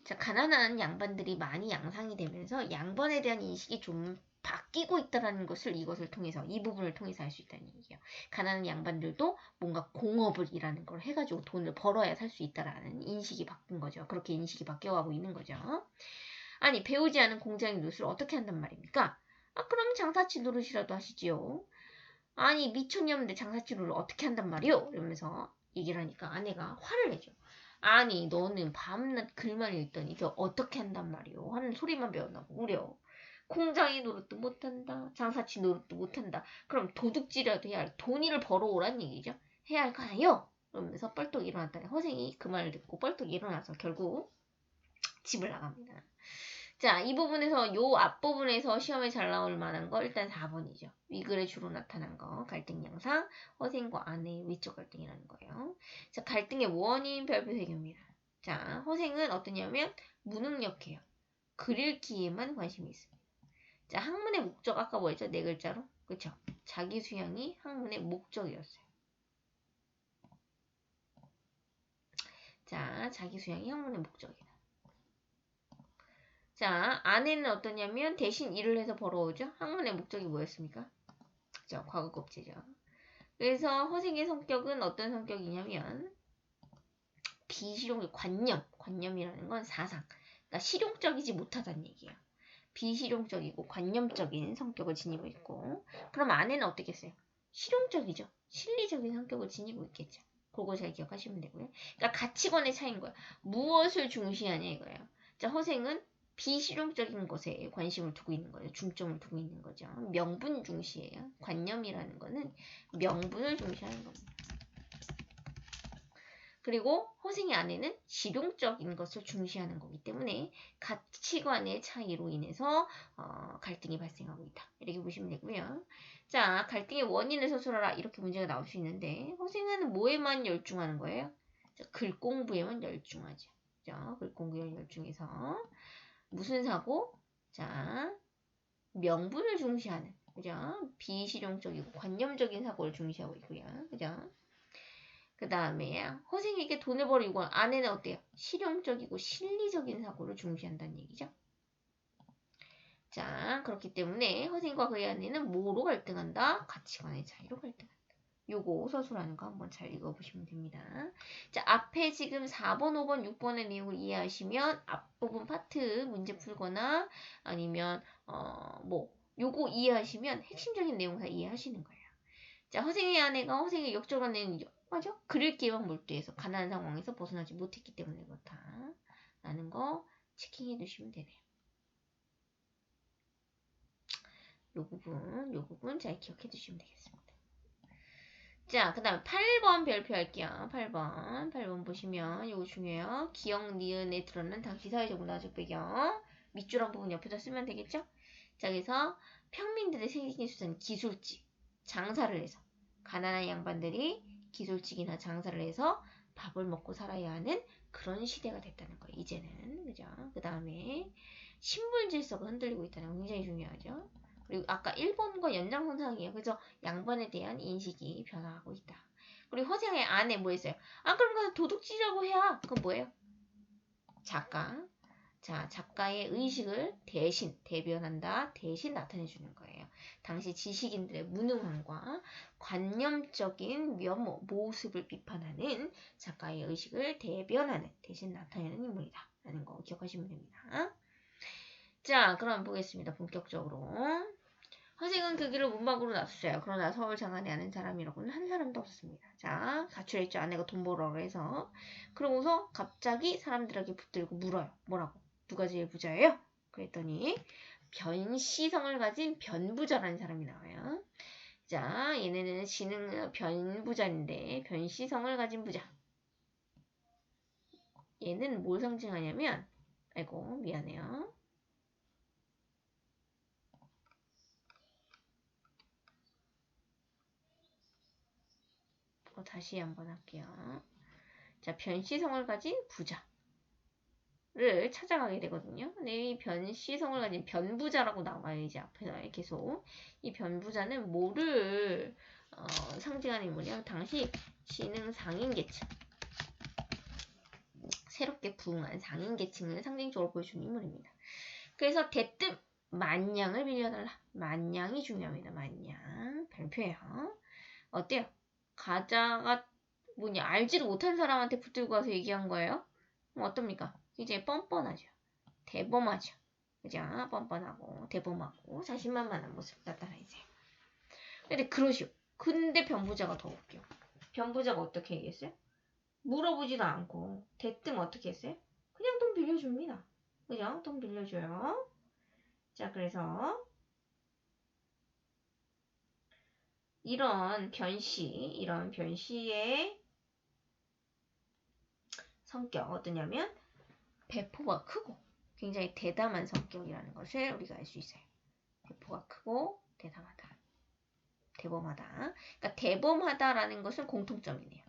자, 가난한 양반들이 많이 양상이 되면서 양반에 대한 인식이 좀 바뀌고 있다는 것을 이것을 통해서, 이 부분을 통해서 알 수 있다는 얘기예요. 가난한 양반들도 뭔가 공업을 일하는 걸 해가지고 돈을 벌어야 살 수 있다라는 인식이 바뀐 거죠. 그렇게 인식이 바뀌어가고 있는 거죠. 아니, 배우지 않은 공장의 노릇을 어떻게 한단 말입니까? 아, 그럼 장사치 노릇이라도 하시지요. 아니, 미천이 없는데 장사치 노릇을 어떻게 한단 말이오? 이러면서 얘기를 하니까 아내가 화를 내죠. 아니, 너는 밤낮 글만 읽더니 이게 어떻게 한단 말이오? 하는 소리만 배웠나고 우려. 공장의 노릇도 못한다. 장사치 노릇도 못한다. 그럼 도둑질이라도 해야 할 돈을 벌어오란 얘기죠. 해야 할까요? 그러면서 뻘떡 일어났더니 허생이 그 말을 듣고 뻘떡 일어나서 결국 집을 나갑니다. 자, 이 부분에서 요 앞부분에서 시험에 잘 나올 만한 거 일단 4번이죠. 위글에 주로 나타난 거. 갈등 양상, 허생과 아내의 위적 갈등이라는 거예요. 자, 갈등의 원인 별표 해결입니다. 자, 허생은 어떠냐면 무능력해요. 글 읽기에만 관심이 있습니다. 자, 학문의 목적 아까 뭐였죠? 네 글자로. 그쵸? 자기 수양이 학문의 목적이었어요. 자, 자기 수양이 학문의 목적이다. 자, 아내는 어떠냐면 대신 일을 해서 벌어오죠. 학문의 목적이 뭐였습니까? 그죠? 과거급제죠. 그래서 허생의 성격은 어떤 성격이냐면 비실용 관념이라는 건 사상. 그러니까 실용적이지 못하다는 얘기예요. 비실용적이고 관념적인 성격을 지니고 있고, 그럼 아내는 어떻겠어요? 실용적이죠. 실리적인 성격을 지니고 있겠죠. 그거 잘 기억하시면 되고요. 그러니까 가치관의 차이인 거예요. 무엇을 중시하냐 이거예요. 자, 허생은 비실용적인 것에 관심을 두고 있는 거예요. 중점을 두고 있는 거죠. 명분 중시예요. 관념이라는 거는 명분을 중시하는 겁니다. 그리고 허생의 아내는 실용적인 것을 중시하는 거기 때문에 가치관의 차이로 인해서 갈등이 발생하고 있다. 이렇게 보시면 되고요. 자, 갈등의 원인을 서술하라. 이렇게 문제가 나올 수 있는데 허생은 뭐에만 열중하는 거예요? 자, 글 공부에만 열중하죠. 자, 글 공부에 열중해서 무슨 사고? 자, 명분을 중시하는, 그죠? 비실용적이고 관념적인 사고를 중시하고 있고요. 그죠? 그 다음에 허생에게 돈을 벌이고 아내는 어때요? 실용적이고 실리적인 사고를 중시한다는 얘기죠. 자, 그렇기 때문에 허생과 그의 아내는 뭐로 갈등한다? 가치관의 차이로 갈등한다. 요거 서술하는 거 한번 잘 읽어보시면 됩니다. 자, 앞에 지금 4번, 5번, 6번의 내용을 이해하시면 앞부분 파트 문제 풀거나 아니면 요거 이해하시면 핵심적인 내용 다 이해하시는 거예요. 자, 허생의 아내가 허생의 역적을 내는 맞아? 그릴 기회만 몰두해서 가난한 상황에서 벗어나지 못했기 때문에 그렇다. 라는 거 체킹해 두시면 되네요. 요 부분 잘 기억해 두시면 되겠습니다. 자, 그 다음 8번 별표할게요. 8번 보시면 이거 중요해요. 기억, 니은에 드러난 당시 사회적 문화적 배경. 밑줄한 부분 옆에다 쓰면 되겠죠? 자, 그래서 평민들의 생계 수단 기술직, 장사를 해서 가난한 양반들이 기술직이나 장사를 해서 밥을 먹고 살아야 하는 그런 시대가 됐다는 거예요. 이제는. 그죠? 그 다음에 신분 질서가 흔들리고 있다는 거 굉장히 중요하죠. 그리고 아까 1번과 연장선상이에요. 그래서 양반에 대한 인식이 변화하고 있다. 그리고 허생의 안에 뭐 있어요? 아, 그럼 가서 도둑질이라고 해야. 그건 뭐예요? 작가. 자, 작가의 의식을 대변한다. 대신 나타내주는 거예요. 당시 지식인들의 무능함과 관념적인 모습을 비판하는 작가의 의식을 대변하는, 대신 나타내는 인물이다. 라는 거 기억하시면 됩니다. 자, 그럼 보겠습니다. 본격적으로. 허생은 그 길을 문방구로 나섰어요. 그러나 서울 장안에 아는 사람이라고는 한 사람도 없었습니다. 자, 가출했죠. 아내가 돈 벌어라고 해서. 그러고서 갑자기 사람들에게 붙들고 물어요. 뭐라고? 누가 제일 부자예요? 그랬더니 변시성을 가진 변부자라는 사람이 나와요. 자, 얘네는 변부자인데 변시성을 가진 부자. 얘는 뭘 상징하냐면, 아이고 미안해요. 다시 한번 할게요. 자, 변시성을 가진 부자를 찾아가게 되거든요. 근데 이 변시성을 가진 변부자라고 나와요. 이제 앞에 계속. 이 변부자는 뭐를 상징하는 인물이야? 당시 지능 상인 계층. 새롭게 부흥한 상인계층을 상징적으로 보여주는 인물입니다. 그래서 대뜸 만냥을 빌려달라. 만냥이 중요합니다. 만냥. 별표예요. 어때요? 가자가 뭐냐 알지도 못한 사람한테 붙들고 가서 얘기한 거예요? 어떻습니까? 이제 뻔뻔하죠. 대범하죠. 그죠? 뻔뻔하고 대범하고 자신만만한 모습 나타내세요. 근데 그러시오. 근데 변부자가 더 웃겨. 변부자가 어떻게 얘기했어요? 물어보지도 않고 대뜸 어떻게 했어요? 그냥 돈 빌려줍니다. 그죠? 돈 빌려줘요. 자, 그래서 이런 변시의 성격 어떠냐면 배포가 크고 굉장히 대담한 성격이라는 것을 우리가 알 수 있어요. 배포가 크고 대담하다. 대범하다. 그러니까 대범하다라는 것은 공통점이네요.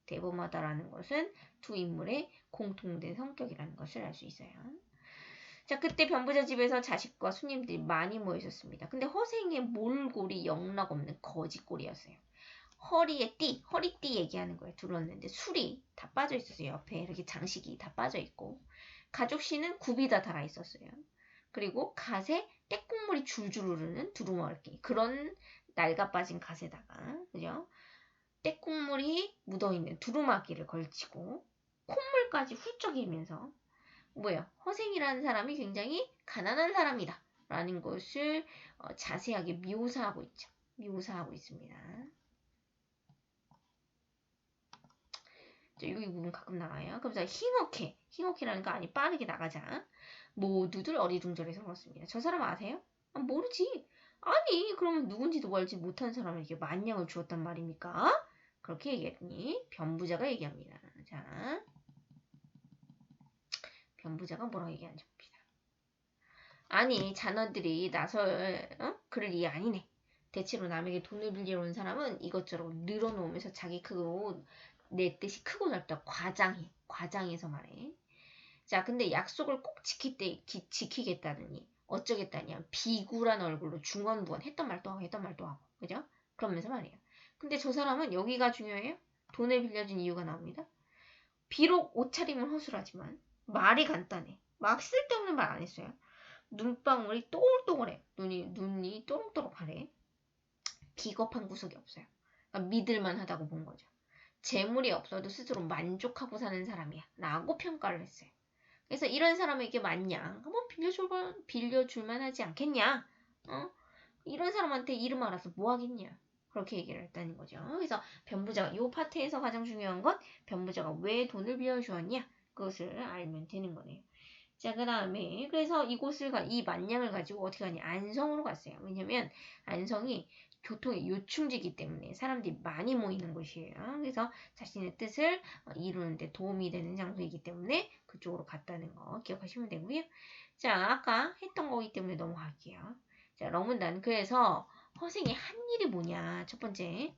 대범하다라는 것은 두 인물의 공통된 성격이라는 것을 알 수 있어요. 자, 그때 변부자 집에서 자식과 손님들이 많이 모여 있었습니다. 근데 허생의 몰골이 영락없는 거짓골이었어요. 허리띠 얘기하는 거예요. 들었는데 술이 다 빠져 있었어요. 옆에 이렇게 장식이 다 빠져 있고 가족씨는 굽이 다 달아 있었어요. 그리고 갓에 떼국물이 줄줄 흐르는 두루마기 그런 낡아 빠진 갓에다가 그죠? 떼국물이 묻어있는 두루마기를 걸치고 콧물까지 훌쩍 일면서 뭐예요? 허생이라는 사람이 굉장히 가난한 사람이다 라는 것을 자세하게 묘사하고 있죠. 묘사하고 있습니다. 이 부분 가끔 나와요. 그럼 힝어케라는 거 아니 빠르게 나가자. 모두들 어리둥절해서 그렇습니다. 저 사람 아세요? 모르지. 아니 그러면 누군지도 알지 못한 사람에게 만냥을 주었단 말입니까? 그렇게 얘기했더니 변부자가 얘기합니다. 자, 변부자가 뭐라고 얘기하는지 봅니다. 아니 자너들이 나설 그럴 일이 아니네. 대체로 남에게 돈을 빌리러 온 사람은 이것저것 늘어놓으면서 자기 크고 내 뜻이 크고 넓다. 과장해서 말해. 자, 근데 약속을 꼭 지키겠다느니 어쩌겠다냐. 비굴한 얼굴로 중언부언 했던 말도 하고. 그죠? 그러면서 말이에요. 근데 저 사람은 여기가 중요해요. 돈을 빌려준 이유가 나옵니다. 비록 옷차림은 허술하지만 말이 간단해. 막 쓸데없는 말 안 했어요. 눈방울이 또글또글해. 눈이 또록또록하래. 비겁한 구석이 없어요. 그러니까 믿을만 하다고 본 거죠. 재물이 없어도 스스로 만족하고 사는 사람이야. 라고 평가를 했어요. 그래서 이런 사람에게 만냥 한번 빌려줄만 하지 않겠냐? 이런 사람한테 이름 알아서 뭐 하겠냐? 그렇게 얘기를 했다는 거죠. 그래서 변부자가 이 파트에서 가장 중요한 건 변부자가 왜 돈을 빌려주었냐? 그것을 알면 되는 거네요. 자, 그 다음에 그래서 이 만냥을 가지고 어떻게 하냐? 안성으로 갔어요. 왜냐면 안성이 교통의 요충지이기 때문에 사람들이 많이 모이는 곳이에요. 그래서 자신의 뜻을 이루는 데 도움이 되는 장소이기 때문에 그쪽으로 갔다는 거 기억하시면 되고요. 자, 아까 했던 거기 때문에 넘어갈게요. 자, 러문단. 그래서 허생이 한 일이 뭐냐? 첫 번째,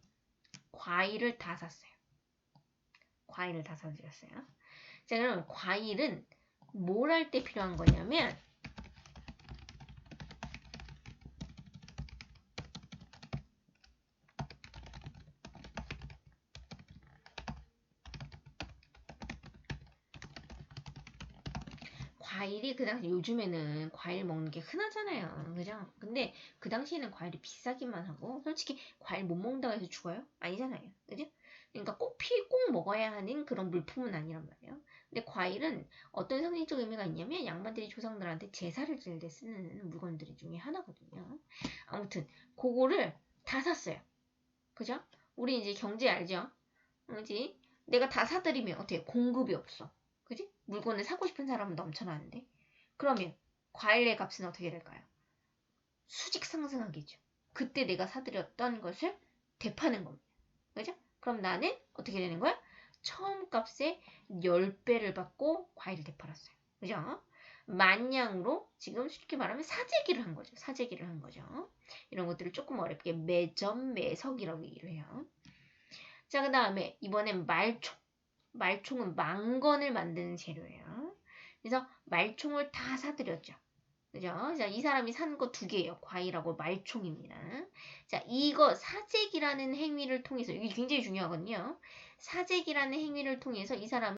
과일을 다 샀어요. 과일을 다 사드렸어요. 자, 그럼 과일은 뭘 할 때 필요한 거냐면 과일이 그 당시 요즘에는 과일 먹는 게 흔하잖아요. 그죠? 근데 그 당시에는 과일이 비싸기만 하고 솔직히 과일 못 먹는다고 해서 죽어요? 아니잖아요. 그죠? 그러니까 꼭 먹어야 하는 그런 물품은 아니란 말이에요. 근데 과일은 어떤 상징적 의미가 있냐면 양반들이 조상들한테 제사를 드릴 때 쓰는 물건들 중에 하나거든요. 아무튼 그거를 다 샀어요. 그죠? 우리 이제 경제 알죠? 그지? 내가 다 사드리면 어떻게 공급이 없어. 그지? 물건을 사고 싶은 사람은 넘쳐나는데. 그러면 과일의 값은 어떻게 될까요? 수직 상승하겠죠. 그때 내가 사드렸던 것을 되파는 겁니다. 그죠? 그럼 나는 어떻게 되는 거야? 처음 값에 10배를 받고 과일을 되팔았어요. 그죠? 만냥으로 지금 쉽게 말하면 사재기를 한 거죠. 이런 것들을 조금 어렵게 매점매석이라고 얘기를 해요. 자, 그 다음에 이번엔 말총은 망건을 만드는 재료예요. 그래서 말총을 다 사드렸죠. 그죠? 자, 이 사람이 산 거 2개예요. 과일하고 말총입니다. 자, 이거 사재기라는 행위를 통해서 이게 굉장히 중요하거든요. 사재기라는 행위를 통해서 이 사람이